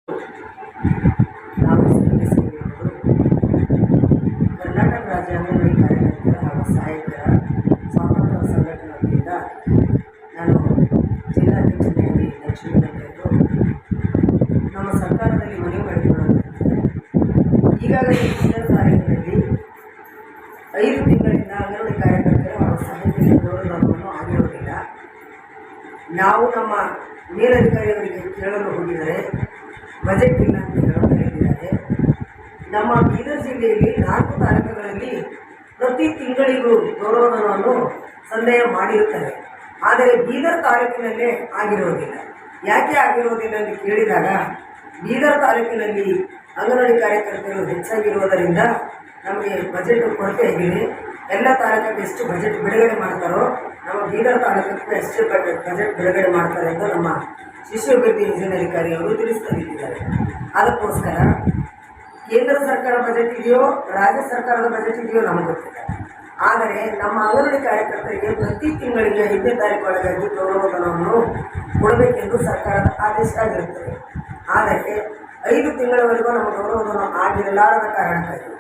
ನಾವು ಕರ್ನಾಟಕ ರಾಜ್ಯ ಅಂಗನವಾಡಿ ಕಾರ್ಯಕರ್ತರ ಹಾಗೂ ಸಹಾಯಕರ ಸ್ವಾತಂತ್ರ್ಯ ಸಂಘಟನೆ ವತಿಯಿಂದ ನಾನು ಜಿಲ್ಲಾಧ್ಯಕ್ಷನಾಗಿ ಲಕ್ಷ್ಮೀನಗರದ್ದು ನಮ್ಮ ಸರ್ಕಾರದಲ್ಲಿ ಮನವಿ ಮಾಡಿಕೊಳ್ಳುತ್ತಿದ್ದೇನೆ. ಈಗಾಗಲೇ ಬೀದರ್ ತಾಲೂಕಿನಲ್ಲಿ 5 ತಿಂಗಳಿಂದ ಅಂಗನವಾಡಿ ಕಾರ್ಯಕರ್ತರು ಹಾಗೂ ಸಹಾಯಕರ ಗೌರವವನ್ನು ಆಗಿರುವುದಿಲ್ಲ. ನಾವು ನಮ್ಮ ಮೇಲಧಿಕಾರಿಯವರಿಗೆ ಕೇಳಲು ಹೋಗಿದರೆ ಬಜೆಟ್ ಇಲ್ಲ ಅಂತ ಹೇಳಿದ್ದಾರೆ. ನಮ್ಮ ಬೀದರ್ ಜಿಲ್ಲೆಯಲ್ಲಿ 4 ತಾಲೂಕುಗಳಲ್ಲಿ ಪ್ರತಿ ತಿಂಗಳಿಗೂ ಗೌರವಧನವನ್ನು ಸಂದಾಯ ಮಾಡಿರುತ್ತಾರೆ. ಆದರೆ ಬೀದರ್ ತಾಲೂಕಿನಲ್ಲೇ ಆಗಿರುವುದಿಲ್ಲ. ಯಾಕೆ ಆಗಿರುವುದಿಲ್ಲ ಎಂದು ಕೇಳಿದಾಗ, ಬೀದರ್ ತಾಲೂಕಿನಲ್ಲಿ ಅಂಗನವಾಡಿ ಕಾರ್ಯಕರ್ತರು ಹೆಚ್ಚಾಗಿರುವುದರಿಂದ ನಮಗೆ ಬಜೆಟ್ ಕೊರತೆ ಆಗಿದೆ. ಎಲ್ಲ ತಾಲೂಕಿಗೆ ಎಷ್ಟು ಬಜೆಟ್ ಬಿಡುಗಡೆ ಮಾಡ್ತಾರೋ ನಮ್ಮ ಬೀದರ್ ತಾಲೂಕಿಗೆ ಎಷ್ಟು ಬಜೆಟ್ ಬಿಡುಗಡೆ ಮಾಡ್ತಾರೆ ಅಂತ ನಮ್ಮ ಶಿಶು ಅಭಿವೃದ್ಧಿ ಯೋಜನಾಧಿಕಾರಿ ಅವರು ತಿಳಿಸಿದ್ದಾರೆ. ಅದಕ್ಕೋಸ್ಕರ ಕೇಂದ್ರ ಸರ್ಕಾರ ಬಜೆಟ್ ಇದೆಯೋ ರಾಜ್ಯ ಸರ್ಕಾರದ ಬಜೆಟ್ ಇದೆಯೋ ನಮಗೆ ಗೊತ್ತಿಲ್ಲ. ಆದರೆ ನಮ್ಮ ಅಂಗನವಾಡಿ ಕಾರ್ಯಕರ್ತರಿಗೆ ಪ್ರತಿ ತಿಂಗಳಿಗೆ 5ನೇ ತಾರೀಕು ಒಳಗಾಗಿ ಗೌರವಧನವನ್ನು ಕೊಡಬೇಕೆಂದು ಸರ್ಕಾರದ ಆದೇಶ ಆಗಿರುತ್ತದೆ. ಆದರೆ 5 ತಿಂಗಳವರೆಗೂ ನಮ್ಮ ಗೌರವಧನ ಆಗಿರಲಾರದ ಕಾರಣಕ್ಕಾಗಿ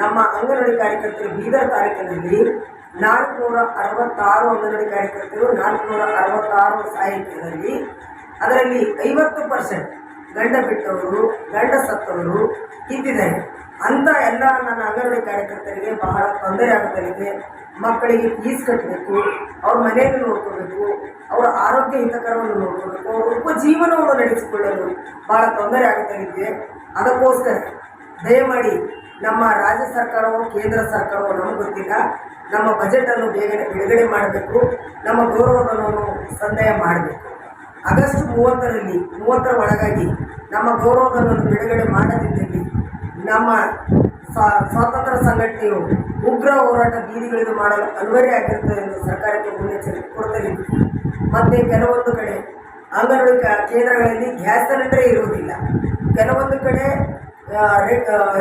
ನಮ್ಮ ಅಂಗನವಾಡಿ ಕಾರ್ಯಕರ್ತರು ಬೀದರ್ ತಾಲೂಕಿನಲ್ಲಿ 466 ಅಂಗನವಾಡಿ ಕಾರ್ಯಕರ್ತರು, 466 ಸಹಾಯಕರಲ್ಲಿ ಅದರಲ್ಲಿ 50% ಗಂಡ ಬಿಟ್ಟವರು, ಗಂಡ ಸತ್ತವರು ಇದ್ದಿದ್ದಾರೆ. ಅಂಥ ಎಲ್ಲ ನನ್ನ ಅಂಗನವಾಡಿ ಕಾರ್ಯಕರ್ತರಿಗೆ ಬಹಳ ತೊಂದರೆ ಆಗುತ್ತಲಿದೆ. ಮಕ್ಕಳಿಗೆ ಫೀಸ್ ಕಟ್ಟಬೇಕು, ಅವ್ರ ಮನೆಯನ್ನು ನೋಡ್ಕೋಬೇಕು, ಅವರ ಆರೋಗ್ಯ ಹಿತಕರವನ್ನು ನೋಡ್ಕೋಬೇಕು, ಅವರ ಉಪಜೀವನವನ್ನು ನಡೆಸಿಕೊಳ್ಳಲು ಬಹಳ ತೊಂದರೆ ಆಗುತ್ತಲಿದೆ. ಅದಕ್ಕೋಸ್ಕರ ದಯಮಾಡಿ ನಮ್ಮ ರಾಜ್ಯ ಸರ್ಕಾರವೋ ಕೇಂದ್ರ ಸರ್ಕಾರವೋ ನಮಗೆ ಗೊತ್ತಿಲ್ಲ, ನಮ್ಮ ಬಜೆಟನ್ನು ಬೇಗನೆ ಬಿಡುಗಡೆ ಮಾಡಬೇಕು, ನಮ್ಮ ಗೌರವಧನವನ್ನು ಸಂದಾಯ ಮಾಡಬೇಕು. ಆಗಸ್ಟ್ 30ರ ಒಳಗಾಗಿ ನಮ್ಮ ಗೌರವಧನವನ್ನು ಬಿಡುಗಡೆ ಮಾಡದಿದ್ದಲ್ಲಿ ನಮ್ಮ ಸ್ವಾತಂತ್ರ್ಯ ಸಂಘಟನೆಯು ಉಗ್ರ ಹೋರಾಟ ಬೀದಿಗಳಿದು ಮಾಡಲು ಅನಿವಾರ್ಯ ಆಗಿರುತ್ತದೆ ಎಂದು ಸರ್ಕಾರಕ್ಕೆ ಮುನ್ನೆಚ್ಚರಿಕೆ ಕೊಡುತ್ತಲಿದೆ. ಮತ್ತು ಕೆಲವೊಂದು ಕಡೆ ಅಂಗನವಾಡಿ ಕೇಂದ್ರಗಳಲ್ಲಿ ಗ್ಯಾಸ್ ಸಿಲಿಂಡರೇ ಇರುವುದಿಲ್ಲ, ಕೆಲವೊಂದು ಕಡೆ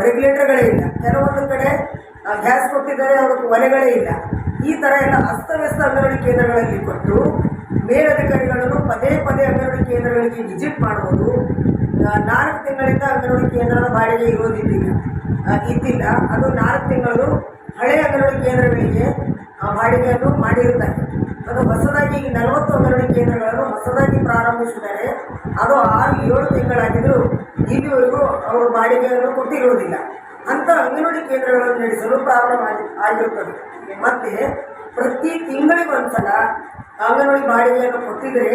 ರೆಗ್ಯುಲೇಟರ್ಗಳೇ ಇಲ್ಲ, ಕೆಲವೊಂದು ಕಡೆ ಗ್ಯಾಸ್ ಕೊಟ್ಟಿದ್ದಾರೆ ಅದಕ್ಕೆ ಒಲೆಗಳೇ ಇಲ್ಲ. ಈ ಥರ ಎಲ್ಲ ಅಸ್ತವ್ಯಸ್ತ ಅಂಗನವಾಡಿ ಕೇಂದ್ರಗಳಲ್ಲಿ ಕೊಟ್ಟು ಮೇಲಧಿಕಾರಿಗಳನ್ನು ಪದೇ ಅಂಗನವಾಡಿ ಕೇಂದ್ರಗಳಿಗೆ ವಿಸಿಟ್ ಮಾಡುವುದು. 4 ತಿಂಗಳಿಂದ ಅಂಗನವಾಡಿ ಕೇಂದ್ರದ ಬಾಡಿಗೆ ಇದ್ದಿಲ್ಲ. ಅದು 4 ತಿಂಗಳು ಹಳೆಯ ಅಂಗನವಾಡಿ ಕೇಂದ್ರಗಳಿಗೆ ಬಾಡಿಗೆಯನ್ನು ಮಾಡಿರುತ್ತಾರೆ. ಅದು ಹೊಸದಾಗಿ ಈಗ 40 ಅಂಗನವಾಡಿ ಕೇಂದ್ರಗಳನ್ನು ಹೊಸದಾಗಿ ಪ್ರಾರಂಭಿಸಿದ್ದಾರೆ. ಅದು 6-7 ತಿಂಗಳಾಗಿದ್ದರೂ ಇಲ್ಲಿವರೆಗೂ ಅವರು ಬಾಡಿಗೆಯನ್ನು ಕೊಟ್ಟಿರುವುದಿಲ್ಲ. ಅಂಥ ಅಂಗನವಾಡಿ ಕೇಂದ್ರಗಳನ್ನು ನಡೆಸಲು ಪ್ರಾರಂಭ ಆಗಿರುತ್ತದೆ. ಮತ್ತು ಪ್ರತಿ ತಿಂಗಳಿಗೊಂದ್ಸಲ ಅಂಗನವಾಡಿ ಬಾಡಿಗೆಯನ್ನು ಕೊಟ್ಟಿದ್ದರೆ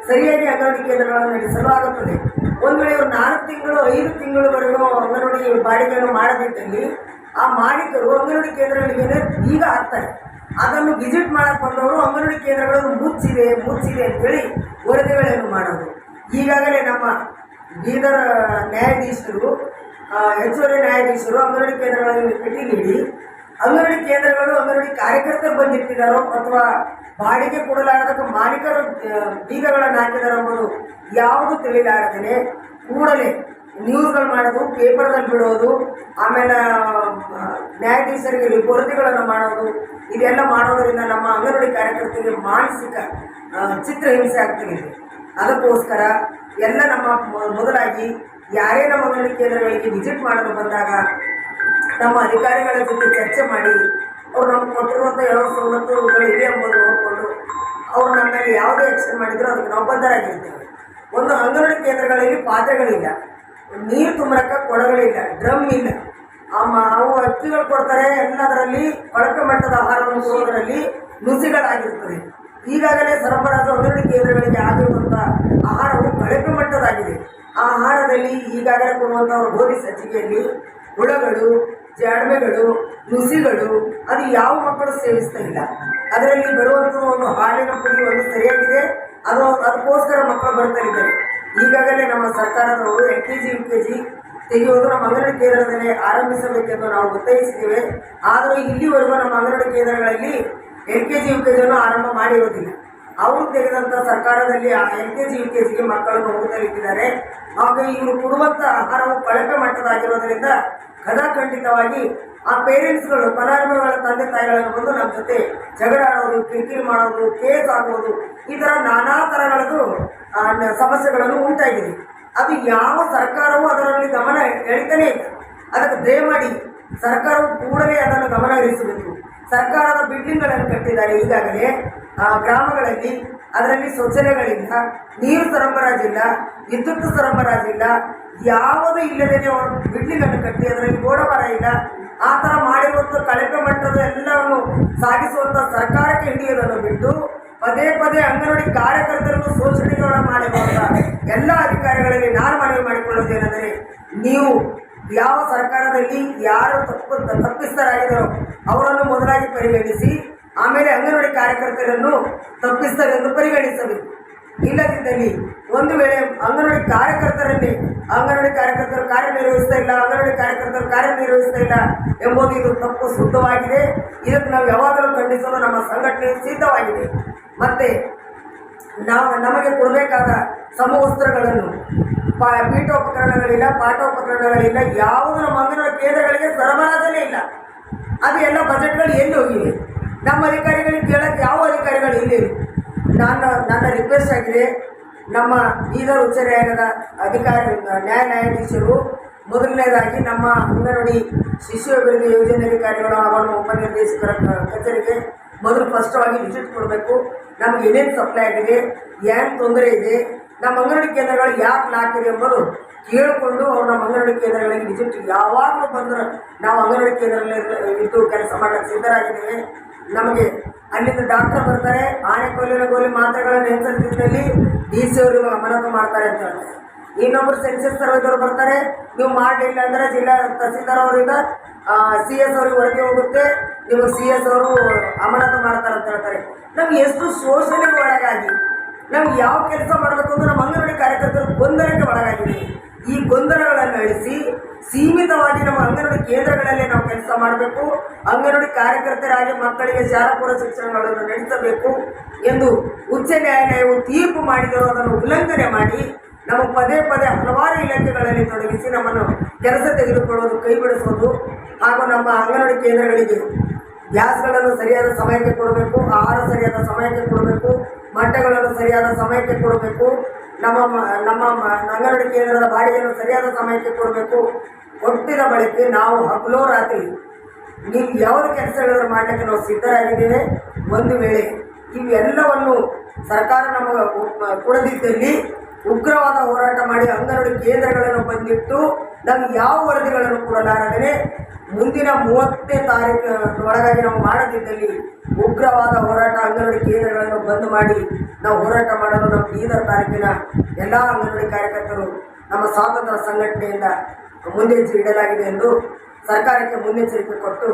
ಸರಿಯಾಗಿ ಅಂಗನವಾಡಿ ಕೇಂದ್ರಗಳನ್ನು ನಡೆಸಲು ಆಗುತ್ತದೆ. ಒಂದು ವೇಳೆ ಇವರು 4 ತಿಂಗಳು 5 ತಿಂಗಳವರೆಗೂ ಅಂಗನವಾಡಿ ಬಾಡಿಗೆಯನ್ನು ಮಾಡದಿದ್ದಲ್ಲಿ ಆ ಮಾಲೀಕರು ಅಂಗನವಾಡಿ ಕೇಂದ್ರಗಳಿಗೆ ಈಗ ಹಾಕ್ತಾರೆ. ಅದನ್ನು ವಿಸಿಟ್ ಮಾಡಕ್ಕೆ ಬಂದವರು ಅಂಗನವಾಡಿ ಕೇಂದ್ರಗಳನ್ನು ಮುಚ್ಚಿದೆ ಅಂತೇಳಿ ವರದಿಗಳನ್ನು ಮಾಡೋದು. ಈಗಾಗಲೇ ನಮ್ಮ ಬೀದರ್ ನ್ಯಾಯಾಧೀಶರು, ಹೆಚ್ಚುವರಿ ನ್ಯಾಯಾಧೀಶರು ಅಂಗನವಾಡಿ ಕೇಂದ್ರಗಳಲ್ಲಿ ಭೇಟಿ ನೀಡಿ ಅಂಗನವಾಡಿ ಕೇಂದ್ರಗಳು ಅಂಗನವಾಡಿ ಕಾರ್ಯಕರ್ತರು ಬಂದಿಟ್ಟಿದ್ದಾರೋ ಅಥವಾ ಬಾಡಿಗೆ ಕೊಡಲಾರದಕ್ಕೆ ಮಾಲೀಕರು ಬೀಗಗಳನ್ನು ಹಾಕಿದಾರೋ ಎಂಬುದು ಯಾವುದು ತಿಳಿಲಾರದೇ ಕೂಡಲೇ ನ್ಯೂಸ್ಗಳು ಮಾಡೋದು, ಪೇಪರ್ದಲ್ಲಿ ಬಿಡೋದು, ಆಮೇಲೆ ನ್ಯಾಯಾಧೀಶರಿಗೆ ವರದಿಗಳನ್ನು ಮಾಡೋದು, ಇದೆಲ್ಲ ಮಾಡೋದರಿಂದ ನಮ್ಮ ಅಂಗನವಾಡಿ ಕಾರ್ಯಕರ್ತರಿಗೆ ಮಾನಸಿಕ ಚಿತ್ರಹಿಂಸೆ ಆಗ್ತಿದೆ. ಅದಕ್ಕೋಸ್ಕರ ಎಲ್ಲ ನಮ್ಮ ಮೊದಲಾಗಿ ಯಾರೇ ನಮ್ಮ ಅಂಗನವಾಡಿ ಕೇಂದ್ರಗಳಿಗೆ ವಿಸಿಟ್ ಮಾಡಲು ಬಂದಾಗ ನಮ್ಮ ಅಧಿಕಾರಿಗಳ ಜೊತೆ ಚರ್ಚೆ ಮಾಡಿ ಅವ್ರು ನಮ್ಗೆ ಕೊಟ್ಟಿರುವಂಥ ಯಾವ ಸವಲತ್ತುಗಳು ಇವೆ ಎಂಬುದು ನೋಡಿಕೊಂಡು ಅವ್ರು ನಮ್ಮ ಮೇಲೆ ಯಾವುದೇ ಆ್ಯಕ್ಷನ್ ಮಾಡಿದರೂ ಅದಕ್ಕೆ ನಾವು ಬದ್ಧರಾಗಿರ್ತೇವೆ. ಒಂದು ಅಂಗನವಾಡಿ ಕೇಂದ್ರಗಳಲ್ಲಿ ಪಾತ್ರೆಗಳಿಲ್ಲ, ನೀರು ತುಂಬರಕ್ಕೆ ಕೊಡಗಳಿಲ್ಲ, ಡ್ರಮ್ ಇಲ್ಲ, ಅವು ಅಕ್ಕಿಗಳು ಕೊಡ್ತಾರೆ. ಎಲ್ಲದರಲ್ಲಿ ಕಳಪೆ ಮಟ್ಟದ ಆಹಾರವನ್ನು ಕೊಡುವುದರಲ್ಲಿ ನುಸಿಗಳಾಗಿರುತ್ತದೆ. ಈಗಾಗಲೇ ಸರಬರಾಜು ಅಂಗನವಾಡಿ ಕೇಂದ್ರಗಳಿಗೆ ಆಗಿರುವಂಥ ಆಹಾರವು ಕಳಪೆ ಮಟ್ಟದಾಗಿದೆ. ಆ ಆಹಾರದಲ್ಲಿ ಈಗಾಗಲೇ ಕೊಡುವಂಥ ಗೋಧಿ ಸಜ್ಜಿಗೆಯಲ್ಲಿ ಹುಳಗಳು, ಜಾಡ್ಮೆಗಳು, ನುಸಿಗಳು, ಅದು ಯಾವ ಮಕ್ಕಳು ಸೇವಿಸ್ತಾ ಇಲ್ಲ. ಅದರಲ್ಲಿ ಬರುವಂಥ ಒಂದು ಹಾಲಿನ ಪುಡಿ ಒಂದು ಸರಿಯಾಗಿದೆ, ಅದಕ್ಕೋಸ್ಕರ ಮಕ್ಕಳು ಬರ್ತಾ ಇದ್ದಾರೆ. ಈಗಾಗಲೇ ನಮ್ಮ ಸರ್ಕಾರದವರು LKG UKG ತೆಗೆಯುವುದು ನಮ್ಮ ಅಂಗನವಾಡಿ ಕೇಂದ್ರದಲ್ಲಿ ಆರಂಭಿಸಬೇಕೆಂದು ನಾವು ಒತ್ತಾಯಿಸಿದ್ದೇವೆ. ಆದರೂ ಇಲ್ಲಿವರೆಗೂ ನಮ್ಮ ಅಂಗನವಾಡಿ ಕೇಂದ್ರಗಳಲ್ಲಿ LKG UKG ಆರಂಭ ಮಾಡಿರುವುದಿಲ್ಲ. ಅವರು ತೆಗೆದಂಥ ಸರ್ಕಾರದಲ್ಲಿ LKG UKGಗೆ ಮಕ್ಕಳನ್ನು ಹೋಗುತ್ತಲಿದ್ದಾರೆ. ಹಾಗೂ ಇವರು ಕೊಡುವಂಥ ಆಹಾರವು ಕಳಪೆ ಮಟ್ಟದಾಗಿರೋದರಿಂದ ಖಂಡಿತವಾಗಿ ಆ ಪೇರೆಂಟ್ಸ್ಗಳು, ಫಲಾನುಭವಿಗಳ ತಂದೆ ತಾಯಿಗಳನ್ನು ಬಂದು ನಮ್ಮ ಜೊತೆ ಜಗಳ ಆಡೋದು, ಕಿರಿಕಿರಿ ಮಾಡೋದು, ಕೇಸ್ ಆಗೋದು, ಈ ಥರ ನಾನಾ ಥರಗಳದ್ದು ಸಮಸ್ಯೆಗಳನ್ನು ಉಂಟಾಗಿದೆ. ಅದು ಯಾವ ಸರ್ಕಾರವೂ ಅದರಲ್ಲಿ ಗಮನ ಎಳಿತಾನೇ ಇಲ್ಲ. ಅದಕ್ಕೆ ದಯಮಾಡಿ ಸರ್ಕಾರವು ಕೂಡಲೇ ಅದನ್ನು ಗಮನ ಹರಿಸಬೇಕು. ಸರ್ಕಾರದ ಬಿಲ್ಡಿಂಗ್ಗಳನ್ನು ಕಟ್ಟಿದ್ದಾರೆ ಈಗಾಗಲೇ ಗ್ರಾಮಗಳಲ್ಲಿ, ಅದರಲ್ಲಿ ಶೌಚಾಲಯಗಳಿಲ್ಲ, ನೀರು ಸರಬರಾಜಿಲ್ಲ, ವಿದ್ಯುತ್ ಸರಬರಾಜಿಲ್ಲ, ಯಾವುದೂ ಇಲ್ಲದೇ ಬಿಲ್ಡಿಂಗ್ ಅನ್ನು ಕಟ್ಟಿ ಅದರಲ್ಲಿ ಗೋಡಬಾರ ಇಲ್ಲ. ಆ ಥರ ಮಾಡಿರುವಂಥ ಕಳಪೆ ಮಟ್ಟದ ಎಲ್ಲವನ್ನು ಸಾಗಿಸುವಂಥ ಸರ್ಕಾರಕ್ಕೆ ಹಿಡಿಯೋದನ್ನು ಬಿಟ್ಟು ಪದೇ ಪದೇ ಅಂಗನವಾಡಿ ಕಾರ್ಯಕರ್ತರನ್ನು ಶೋಷಣೆಗಳ ಮಾಡಿರುವಂಥ ಎಲ್ಲ ಅಧಿಕಾರಿಗಳಲ್ಲಿ ನಾನು ಮನವಿ ಮಾಡಿಕೊಳ್ಳುವುದೇನೆಂದರೆ, ನೀವು ಯಾವ ಸರ್ಕಾರದಲ್ಲಿ ಯಾರು ತಪ್ಪಿತಸ್ಥರಾಗಿದ್ದಾರೋ ಅವರನ್ನು ಮೊದಲಾಗಿ ಪರಿಗಣಿಸಿ, ಆಮೇಲೆ ಅಂಗನವಾಡಿ ಕಾರ್ಯಕರ್ತರನ್ನು ತಪ್ಪಿತಸ್ಥರೆಂದು ಪರಿಗಣಿಸಬೇಕು. ಇಲ್ಲದಿದ್ದಲ್ಲಿ ಒಂದು ವೇಳೆ ಅಂಗನವಾಡಿ ಕಾರ್ಯಕರ್ತರು ಕಾರ್ಯನಿರ್ವಹಿಸ್ತಾ ಇಲ್ಲ ಎಂಬುದು ಇದು ತಪ್ಪು ಶುದ್ಧವಾಗಿದೆ. ಇದಕ್ಕೆ ನಾವು ಯಾವಾಗಲೂ ಖಂಡಿಸಲು ನಮ್ಮ ಸಂಘಟನೆ ಸಿದ್ಧವಾಗಿದೆ. ಮತ್ತೆ ನಮಗೆ ಕೊಡಬೇಕಾದ ಸಮವಸ್ತ್ರಗಳನ್ನು, ಪೀಠೋಪಕರಣಗಳಿಲ್ಲ, ಪಾಠೋಪಕರಣಗಳಿಲ್ಲ, ಯಾವುದು ನಮ್ಮ ಅಂಗನವಾಡಿ ಕೇಂದ್ರಗಳಿಗೆ ಸರಬರಾಜನೇ ಇಲ್ಲ. ಅದು ಎಲ್ಲ ಬಜೆಟ್ಗಳು ಎಲ್ಲಿ ಹೋಗಿವೆ? ನಮ್ಮ ಅಧಿಕಾರಿಗಳಿಗೆ ಕೇಳಕ್ಕೆ ಯಾವ ಅಧಿಕಾರಿಗಳು ಇಲ್ಲಿ? ನನ್ನ ರಿಕ್ವೆಸ್ಟ್ ಆಗಿದೆ, ನಮ್ಮ ಬೀದರ್ ಉಚ್ಚ ನ್ಯಾಯಾಲಯದ ನ್ಯಾಯಾಧೀಶರು ಮೊದಲನೇದಾಗಿ ನಮ್ಮ ಅಂಗನವಾಡಿ ಶಿಶು ಅಭಿವೃದ್ಧಿ ಯೋಜನೆ ಅಧಿಕಾರಿಗಳು ಹಾಗೂ ಉಪನಿರ್ದೇಶಕರ ಕಚೇರಿಗೆ ಮೊದಲು ಸ್ಪಷ್ಟವಾಗಿ ವಿಸಿಟ್ ಕೊಡಬೇಕು. ನಮ್ಗೆ ಏನೇನು ಸಪ್ಲೈ ಆಗಿದೆ, ಏನು ತೊಂದರೆ ಇದೆ, ನಮ್ಮ ಅಂಗನವಾಡಿ ಕೇಂದ್ರಗಳು ಯಾಕೆ ಲಾಕಿದೆ ಎಂಬುದು ಕೇಳಿಕೊಂಡು ಅವ್ರು ನಮ್ಮ ಅಂಗನವಾಡಿ ಕೇಂದ್ರಗಳಿಗೆ ವಿಸಿಟ್ ಯಾವಾಗಲೂ ಬಂದರೆ ನಾವು ಅಂಗನವಾಡಿ ಕೇಂದ್ರಗಳಲ್ಲಿ ಇದ್ದು ಕೆಲಸ ಮಾಡೋಕ್ಕೆ ಸಿದ್ಧರಾಗಿದ್ದೇವೆ. ನಮಗೆ ಅಲ್ಲಿಂದ ಡಾಕ್ಟರ್ ಬರ್ತಾರೆ, ಗೋಲಿ ಮಾತ್ರೆಗಳನ್ನು ಹೆಸರಿದ್ದಲ್ಲಿ DC ಅವರು ಅಮಾನತು ಮಾಡ್ತಾರೆ ಅಂತ ಹೇಳ್ತಾರೆ. ಇನ್ನೊಬ್ಬರು ಸೆನ್ಸಸ್ ಸರ್ವೇದವರು ಬರ್ತಾರೆ, ನೀವು ಮಾಡಲಿಲ್ಲ ಅಂದರೆ ಜಿಲ್ಲಾ ತಹಸೀಲ್ದಾರ್ ಅವರಿಂದ CS ಅವ್ರಿಗೆ ಹೊರಗೆ ಹೋಗುತ್ತೆ, ನಿಮಗೆ CS ಅವರು ಅಮಾನತು ಮಾಡ್ತಾರೆ ಅಂತ ಹೇಳ್ತಾರೆ. ನಮ್ಗೆ ಎಷ್ಟು ಶೋಷಣೆಗೆ ಒಳಗಾಗಿ ನಾವು ಯಾವ ಕೆಲಸ ಮಾಡಬೇಕು ಅಂದ್ರೆ ನಮ್ಮ ಅಂಗನವಾಡಿ ಕಾರ್ಯಕರ್ತರು ಗೊಂದಲಕ್ಕೆ ಒಳಗಾಗಿದೆ. ಈ ಗೊಂದಲಗಳನ್ನು ಅಳಿಸಿ ಸೀಮಿತವಾಗಿ ನಮ್ಮ ಅಂಗನವಾಡಿ ಕೇಂದ್ರಗಳಲ್ಲೇ ನಾವು ಕೆಲಸ ಮಾಡಬೇಕು. ಅಂಗನವಾಡಿ ಕಾರ್ಯಕರ್ತರಾಗಿ ಮಕ್ಕಳಿಗೆ ಶಾಲಾಪೂರ್ವ ಶಿಕ್ಷಣಗಳನ್ನು ನಡೆಸಬೇಕು ಎಂದು ಉಚ್ಚ ನ್ಯಾಯಾಲಯವು ತೀರ್ಪು ಮಾಡಿದರೂ ಅದನ್ನು ಉಲ್ಲಂಘನೆ ಮಾಡಿ ನಮ್ಮ ಪದೇ ಹಲವಾರು ಇಲಾಖೆಗಳಲ್ಲಿ ತೊಡಗಿಸಿ ನಮ್ಮನ್ನು ಕೆಲಸ ತೆಗೆದುಕೊಳ್ಳುವುದು, ಕೈ ಬಿಡಿಸೋದು, ಹಾಗೂ ನಮ್ಮ ಅಂಗನವಾಡಿ ಕೇಂದ್ರಗಳಿಗೆ ಗ್ಯಾಸ್ಗಳನ್ನು ಸರಿಯಾದ ಸಮಯಕ್ಕೆ ಕೊಡಬೇಕು, ಆಹಾರ ಸರಿಯಾದ ಸಮಯಕ್ಕೆ ಕೊಡಬೇಕು, ಮೊಟ್ಟೆಗಳನ್ನು ಸರಿಯಾದ ಸಮಯಕ್ಕೆ ಕೊಡಬೇಕು, ನಮ್ಮ ಅಂಗನವಾಡಿ ಕೇಂದ್ರದ ಬಾಡಿಗೆಯನ್ನು ಸರಿಯಾದ ಸಮಯಕ್ಕೆ ಕೊಡಬೇಕು. ಕೊಟ್ಟಿದ ಬಳಿಕ ನಾವು ಹಗಲೋ ರಾತ್ರಿ ನೀವು ಯಾವ ಕೆಲಸಗಳನ್ನು ಮಾಡಲಿಕ್ಕೆ ನಾವು ಸಿದ್ಧರಾಗಿದ್ದೇವೆ. ಒಂದು ವೇಳೆ ಇವೆಲ್ಲವನ್ನು ಸರ್ಕಾರ ನಮಗೆ ಕೊಡದಿದ್ದಲ್ಲಿ ಉಗ್ರವಾದ ಹೋರಾಟ ಮಾಡಿ ಅಂಗನವಾಡಿ ಕೇಂದ್ರಗಳನ್ನು ಬಂದಿಟ್ಟು ನಮ್ಗೆ ಯಾವ ವರದಿಗಳನ್ನು ಕೊಡಲಾರದೇ ಮುಂದಿನ 30ನೇ ತಾರೀಕು ಒಳಗಾಗಿ ನಾವು ಮಾಡದಿದ್ದಲ್ಲಿ ಉಗ್ರವಾದ ಹೋರಾಟ, ಅಂಗನವಾಡಿ ಕೇಂದ್ರಗಳನ್ನು ಬಂದ್ ಮಾಡಿ ನಾವು ಹೋರಾಟ ಮಾಡಲು ನಮ್ಮ ಬೀದರ್ ತಾಲೂಕಿನ ಎಲ್ಲ ಅಂಗನವಾಡಿ ಕಾರ್ಯಕರ್ತರು ನಮ್ಮ ಸ್ವಾತಂತ್ರ್ಯ ಸಂಘಟನೆಯಿಂದ ಮುನ್ನೆಚ್ಚರಿಕೆ ಇಡಲಾಗಿದೆ ಎಂದು ಸರ್ಕಾರಕ್ಕೆ ಮುನ್ನೆಚ್ಚರಿಕೆ ಕೊಟ್ಟು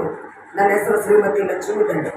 ನನ್ನ ಹೆಸರು ಶ್ರೀಮತಿ ಲಕ್ಷ್ಮೀ ದಂಡೆ.